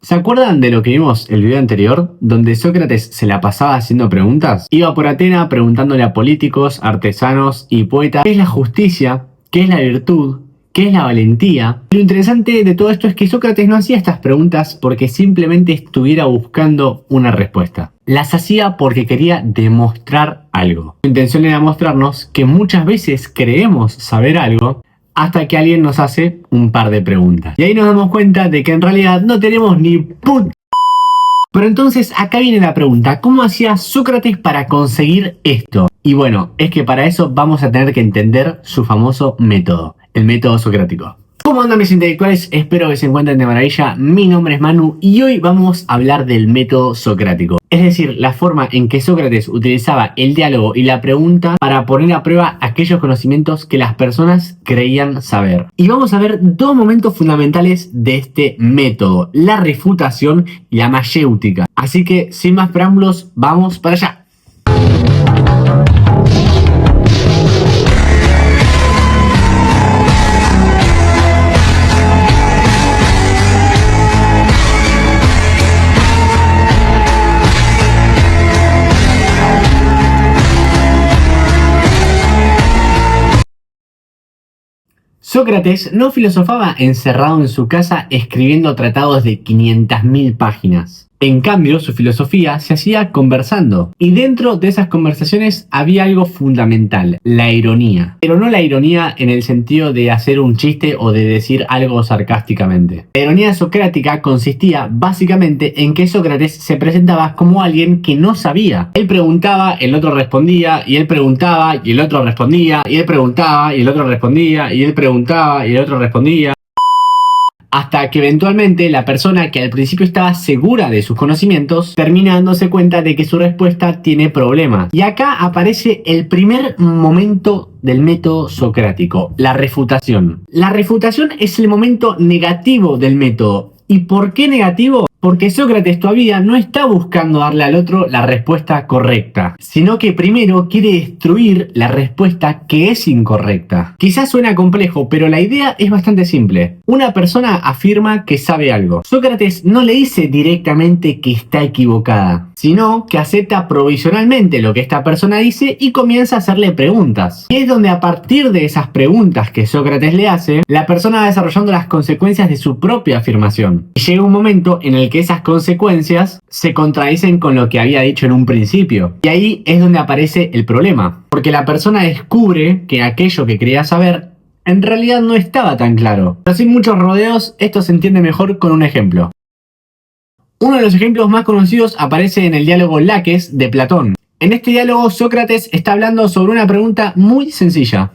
¿Se acuerdan de lo que vimos el video anterior, donde Sócrates se la pasaba haciendo preguntas? Iba por Atena preguntándole a políticos, artesanos y poetas qué es la justicia, qué es la virtud, qué es la valentía. Lo interesante de todo esto es que Sócrates no hacía estas preguntas porque simplemente estuviera buscando una respuesta. Las hacía porque quería demostrar algo. Su intención era mostrarnos que muchas veces creemos saber algo hasta que alguien nos hace un par de preguntas. Y ahí nos damos cuenta de que en realidad no tenemos ni puta. Pero entonces acá viene la pregunta, ¿cómo hacía Sócrates para conseguir esto? Y bueno, es que para eso vamos a tener que entender su famoso método, el método socrático. ¿Cómo andan mis intelectuales? Espero que se encuentren de maravilla. Mi nombre es Manu y hoy vamos a hablar del método socrático. Es decir, la forma en que Sócrates utilizaba el diálogo y la pregunta para poner a prueba aquellos conocimientos que las personas creían saber. Y vamos a ver dos momentos fundamentales de este método, la refutación y la mayéutica. Así que, sin más preámbulos, vamos para allá. Sócrates no filosofaba encerrado en su casa escribiendo tratados de 500.000 páginas. En cambio, su filosofía se hacía conversando. Y dentro de esas conversaciones había algo fundamental, la ironía. Pero no la ironía en el sentido de hacer un chiste o de decir algo sarcásticamente. La ironía socrática consistía básicamente en que Sócrates se presentaba como alguien que no sabía. Él preguntaba, el otro respondía, y él preguntaba, y el otro respondía, y él preguntaba, y el otro respondía, y él preguntaba, y el otro respondía. Hasta que eventualmente la persona que al principio estaba segura de sus conocimientos termina dándose cuenta de que su respuesta tiene problemas. Y acá aparece el primer momento del método socrático, la refutación. La refutación es el momento negativo del método. ¿Y por qué negativo? Porque Sócrates todavía no está buscando darle al otro la respuesta correcta, sino que primero quiere destruir la respuesta que es incorrecta. Quizás suena complejo, pero la idea es bastante simple. Una persona afirma que sabe algo. Sócrates no le dice directamente que está equivocada, sino que acepta provisionalmente lo que esta persona dice y comienza a hacerle preguntas. Y es donde a partir de esas preguntas que Sócrates le hace, la persona va desarrollando las consecuencias de su propia afirmación. Y llega un momento en el que esas consecuencias se contradicen con lo que había dicho en un principio. Y ahí es donde aparece el problema. Porque la persona descubre que aquello que creía saber en realidad no estaba tan claro. Pero sin muchos rodeos, esto se entiende mejor con un ejemplo. Uno de los ejemplos más conocidos aparece en el diálogo Laques de Platón. En este diálogo Sócrates está hablando sobre una pregunta muy sencilla.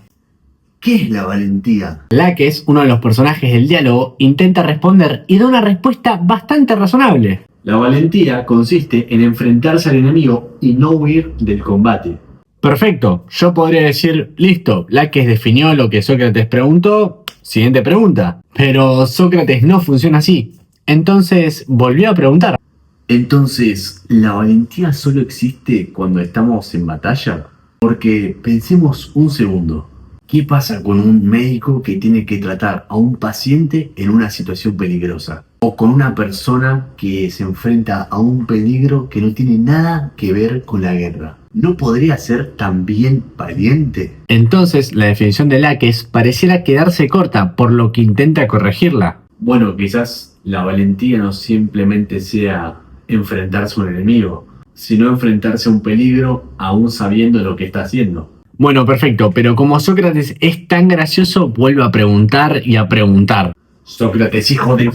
¿Qué es la valentía? Laques, uno de los personajes del diálogo, intenta responder y da una respuesta bastante razonable. La valentía consiste en enfrentarse al enemigo y no huir del combate. Perfecto, yo podría decir, listo, Laques definió lo que Sócrates preguntó, siguiente pregunta. Pero Sócrates no funciona así. Entonces volvió a preguntar. Entonces, ¿la valentía solo existe cuando estamos en batalla? Porque pensemos un segundo. ¿Qué pasa con un médico que tiene que tratar a un paciente en una situación peligrosa? O con una persona que se enfrenta a un peligro que no tiene nada que ver con la guerra. ¿No podría ser también valiente? Entonces la definición de Laques pareciera quedarse corta, por lo que intenta corregirla. Bueno, quizás la valentía no simplemente sea enfrentarse a un enemigo, sino enfrentarse a un peligro aún sabiendo lo que está haciendo. Bueno, perfecto, pero como Sócrates es tan gracioso, vuelve a preguntar y a preguntar. Sócrates, hijo de...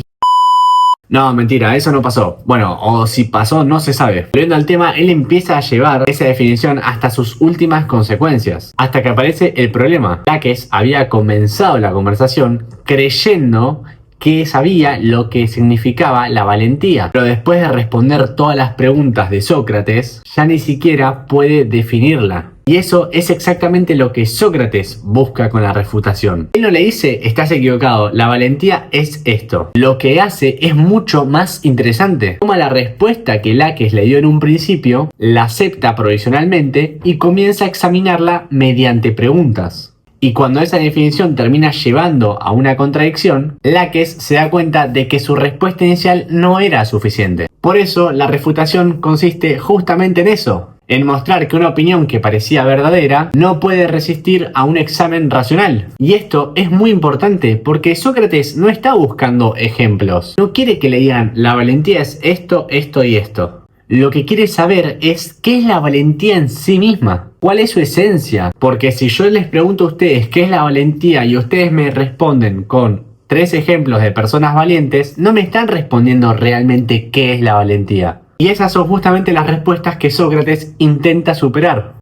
No, mentira, eso no pasó. Bueno, o si pasó, no se sabe. Volviendo al tema, él empieza a llevar esa definición hasta sus últimas consecuencias. Hasta que aparece el problema. Laques había comenzado la conversación creyendo que sabía lo que significaba la valentía. Pero después de responder todas las preguntas de Sócrates, ya ni siquiera puede definirla. Y eso es exactamente lo que Sócrates busca con la refutación. Él no le dice, estás equivocado, la valentía es esto. Lo que hace es mucho más interesante. Toma la respuesta que Laques le dio en un principio, la acepta provisionalmente y comienza a examinarla mediante preguntas. Y cuando esa definición termina llevando a una contradicción, Laques se da cuenta de que su respuesta inicial no era suficiente. Por eso, la refutación consiste justamente en eso, en mostrar que una opinión que parecía verdadera no puede resistir a un examen racional. Y esto es muy importante porque Sócrates no está buscando ejemplos. No quiere que le digan la valentía es esto, esto y esto. Lo que quiere saber es qué es la valentía en sí misma, cuál es su esencia. Porque si yo les pregunto a ustedes qué es la valentía y ustedes me responden con 3 ejemplos de personas valientes, no me están respondiendo realmente qué es la valentía. Y esas son justamente las respuestas que Sócrates intenta superar.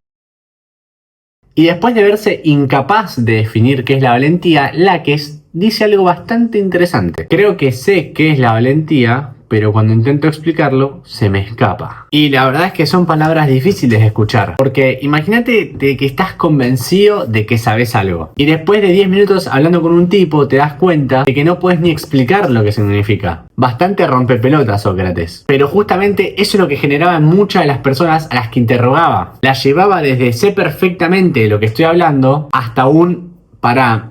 Y después de verse incapaz de definir qué es la valentía, Laques dice algo bastante interesante. Creo que sé qué es la valentía, pero cuando intento explicarlo, se me escapa. Y la verdad es que son palabras difíciles de escuchar. Porque imagínate de que estás convencido de que sabes algo. Y después de 10 minutos hablando con un tipo, te das cuenta de que no puedes ni explicar lo que significa. Bastante rompepelotas, Sócrates. Pero justamente eso es lo que generaba en muchas de las personas a las que interrogaba. Las llevaba desde sé perfectamente de lo que estoy hablando hasta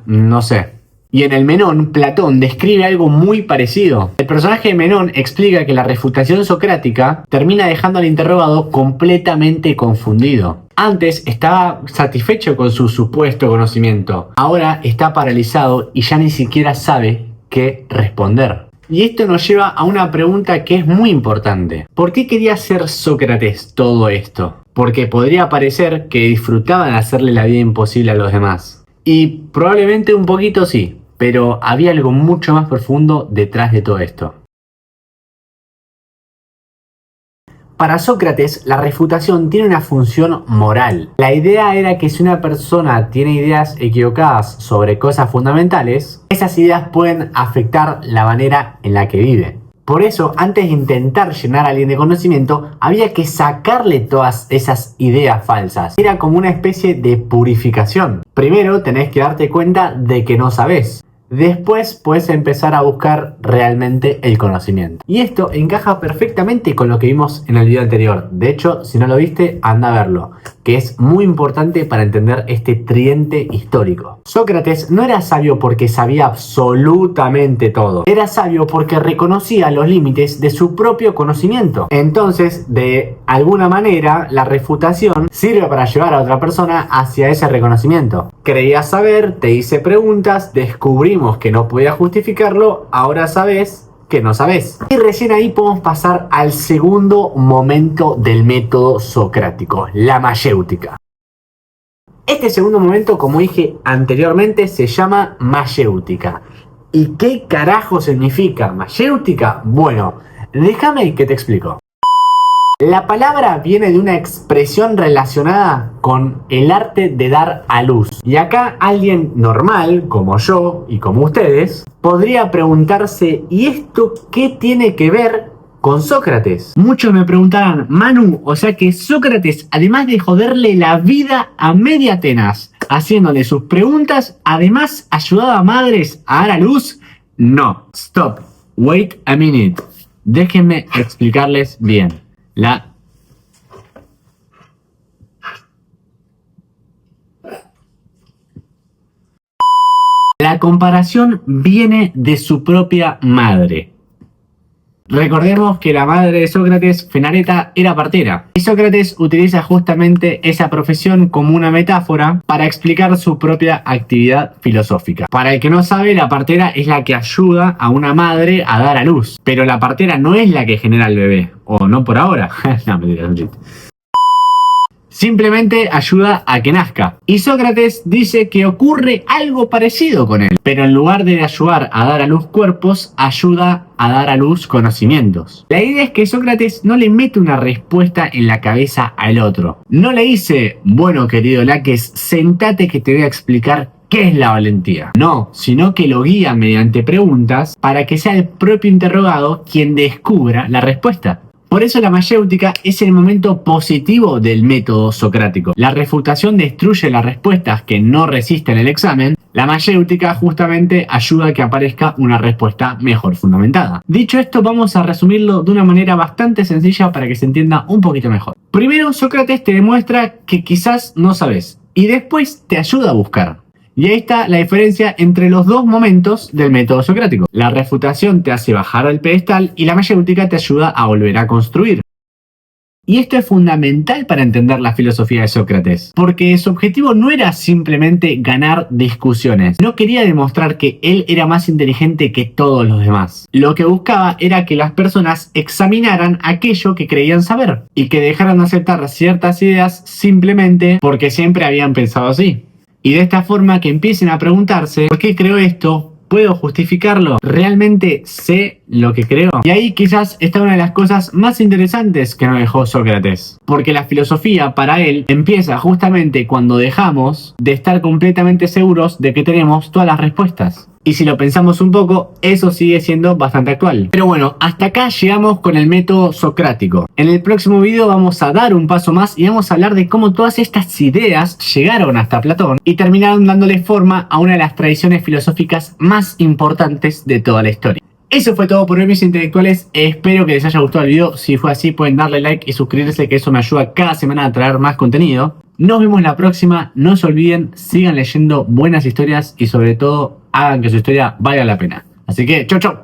no sé. Y en el Menón, Platón describe algo muy parecido. El personaje de Menón explica que la refutación socrática termina dejando al interrogado completamente confundido. Antes estaba satisfecho con su supuesto conocimiento. Ahora está paralizado y ya ni siquiera sabe qué responder. Y esto nos lleva a una pregunta que es muy importante. ¿Por qué quería hacer Sócrates todo esto? Porque podría parecer que disfrutaba de hacerle la vida imposible a los demás. Y probablemente un poquito sí. Pero había algo mucho más profundo detrás de todo esto. Para Sócrates, la refutación tiene una función moral. La idea era que si una persona tiene ideas equivocadas sobre cosas fundamentales, esas ideas pueden afectar la manera en la que vive. Por eso, antes de intentar llenar a alguien de conocimiento, había que sacarle todas esas ideas falsas. Era como una especie de purificación. Primero tenés que darte cuenta de que no sabés. Después puedes empezar a buscar realmente el conocimiento. Y esto encaja perfectamente con lo que vimos en el video anterior. De hecho, si no lo viste, anda a verlo, que es muy importante para entender este tridente histórico. Sócrates no era sabio porque sabía absolutamente todo. Era sabio porque reconocía los límites de su propio conocimiento. Entonces, de alguna manera, la refutación sirve para llevar a otra persona hacia ese reconocimiento. Creías saber, te hice preguntas, descubrimos que no podía justificarlo, ahora sabes que no sabes. Y recién ahí podemos pasar al segundo momento del método socrático, la mayéutica. Este segundo momento, como dije anteriormente, se llama mayéutica. ¿Y qué carajo significa mayéutica? Bueno, déjame que te explico. La palabra viene de una expresión relacionada con el arte de dar a luz. Y acá alguien normal, como yo y como ustedes, podría preguntarse, ¿y esto qué tiene que ver con Sócrates? Muchos me preguntarán, Manu, o sea que Sócrates, además de joderle la vida a media Atenas, haciéndole sus preguntas, además ayudaba a madres a dar a luz. No, stop, wait a minute. Déjenme explicarles bien. La comparación viene de su propia madre. Recordemos que la madre de Sócrates, Fenareta, era partera. Y Sócrates utiliza justamente esa profesión como una metáfora para explicar su propia actividad filosófica. Para el que no sabe, la partera es la que ayuda a una madre a dar a luz. Pero la partera no es la que genera el bebé. O no por ahora. No, mentira, mentira. Simplemente ayuda a que nazca. Y Sócrates dice que ocurre algo parecido con él. Pero en lugar de ayudar a dar a luz cuerpos, ayuda a dar a luz conocimientos. La idea es que Sócrates no le mete una respuesta en la cabeza al otro. No le dice, bueno querido Laques, sentate que te voy a explicar qué es la valentía. No, sino que lo guía mediante preguntas para que sea el propio interrogado quien descubra la respuesta. Por eso la mayéutica es el momento positivo del método socrático. La refutación destruye las respuestas que no resisten el examen. La mayéutica justamente ayuda a que aparezca una respuesta mejor fundamentada. Dicho esto, vamos a resumirlo de una manera bastante sencilla para que se entienda un poquito mejor. Primero, Sócrates te demuestra que quizás no sabes y después te ayuda a buscar. Y ahí está la diferencia entre los dos momentos del método socrático. La refutación te hace bajar del pedestal y la mayéutica te ayuda a volver a construir. Y esto es fundamental para entender la filosofía de Sócrates, porque su objetivo no era simplemente ganar discusiones. No quería demostrar que él era más inteligente que todos los demás. Lo que buscaba era que las personas examinaran aquello que creían saber y que dejaran de aceptar ciertas ideas simplemente porque siempre habían pensado así. Y de esta forma que empiecen a preguntarse, ¿por qué creo esto? ¿Puedo justificarlo? ¿Realmente sé lo que creo? Y ahí quizás está una de las cosas más interesantes que nos dejó Sócrates. Porque la filosofía para él empieza justamente cuando dejamos de estar completamente seguros de que tenemos todas las respuestas. Y si lo pensamos un poco, eso sigue siendo bastante actual. Pero bueno, hasta acá llegamos con el método socrático. En el próximo video vamos a dar un paso más y vamos a hablar de cómo todas estas ideas llegaron hasta Platón y terminaron dándole forma a una de las tradiciones filosóficas más importantes de toda la historia. Eso fue todo por hoy, mis intelectuales. Espero que les haya gustado el video. Si fue así, pueden darle like y suscribirse, que eso me ayuda cada semana a traer más contenido. Nos vemos la próxima. No se olviden, sigan leyendo buenas historias y sobre todo hagan que su historia valga la pena. Así que, chau chau.